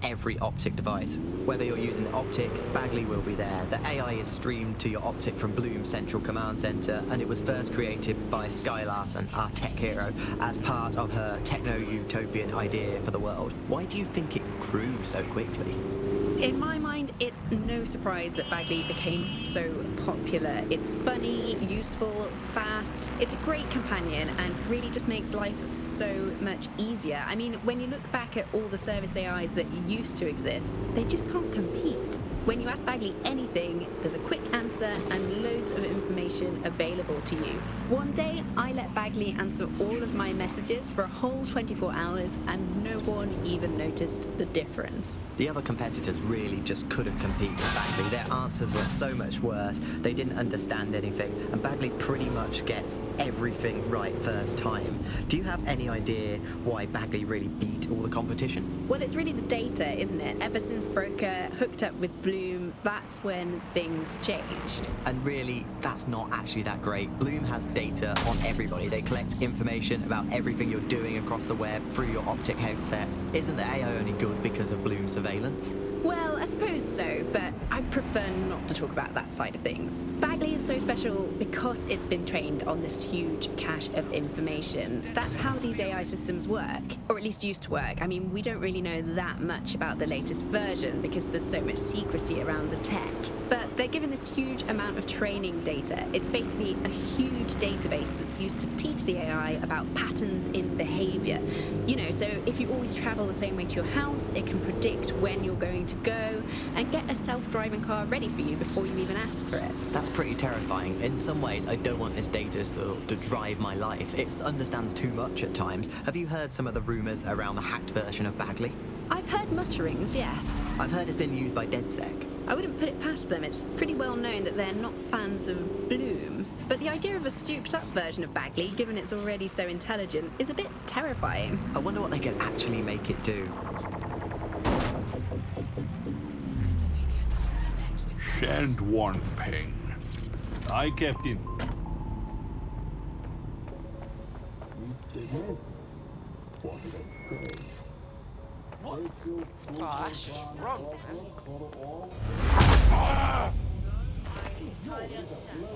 every Optic device. Whether you're using the Optic, Bagley will be there. The AI is streamed to your Optic from Bloom's central command center, and it was first created by Sky Larson, our tech hero, as part of her techno-utopian idea for the world. Why do you think it grew so quickly? In my mind, it's no surprise that Bagley became so popular. It's funny, useful, fast. It's a great companion and really just makes life so much easier. I mean, when you look back at all the service AIs that used to exist, they just can't compete. When you ask Bagley anything, there's a quick answer and loads of information available to you. One day, I let Bagley answer all of my messages for a whole 24 hours and no one even noticed the difference. The other competitors really just couldn't compete with Bagley. Their answers were so much worse. They didn't understand anything, and Bagley pretty much gets everything right first time. Do you have any idea why Bagley really beat all the competition? Well, it's really the data, isn't it? Ever since Broker hooked up with Bloom, that's when things changed. And really, that's not actually that great. Bloom has data on everybody. They collect information about everything you're doing across the web through your Optic headset. Isn't the AI only good because of Bloom surveillance? Well, I suppose so, but I prefer not to talk about that side of things. Bagley is so special because it's been trained on this huge cache of information. That's how these AI systems work, or at least used to work. I mean, we don't really know that much about the latest version because there's so much secrecy around the tech. But they're given this huge amount of training data. It's basically a huge database that's used to teach the AI about patterns in behavior. You know, so if you always travel the same way to your house, it can predict when you're going to go and get a self-driving car ready for you before you even ask for it. That's pretty terrifying. In some ways, I don't want this data to drive my life. It understands too much at times. Have you heard some of the rumors around the hacked version of Bagley? I've heard mutterings, yes. I've heard it's been used by DedSec. I wouldn't put it past them. It's pretty well known that they're not fans of Bloom. But the idea of a souped-up version of Bagley, given it's already so intelligent, is a bit terrifying. I wonder what they can actually make it do. Send one ping. I kept in. What? Oh, that's just wrong, man. Ah! Entirely understand.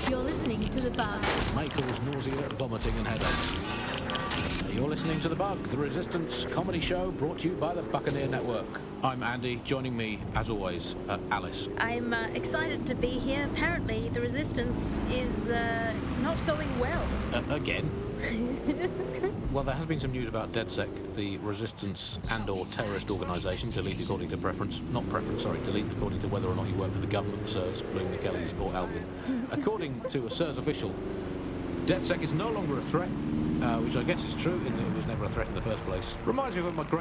You're listening to The Bug. May cause nausea, vomiting and headaches. You're listening to The Bug, the Resistance comedy show brought to you by the Buccaneer Network. I'm Andy, joining me, as always, Alice. I'm excited to be here. Apparently, the Resistance is not going well. Again? Well, there has been some news about DedSec, the resistance and/or terrorist organisation, delete according to preference. Not preference, sorry, delete according to whether or not you work for the government, SIRS, Bloom, the Kellys or Albion. According to a SIRS official, DedSec is no longer a threat, which I guess is true in that it was never a threat in the first place. Reminds me of my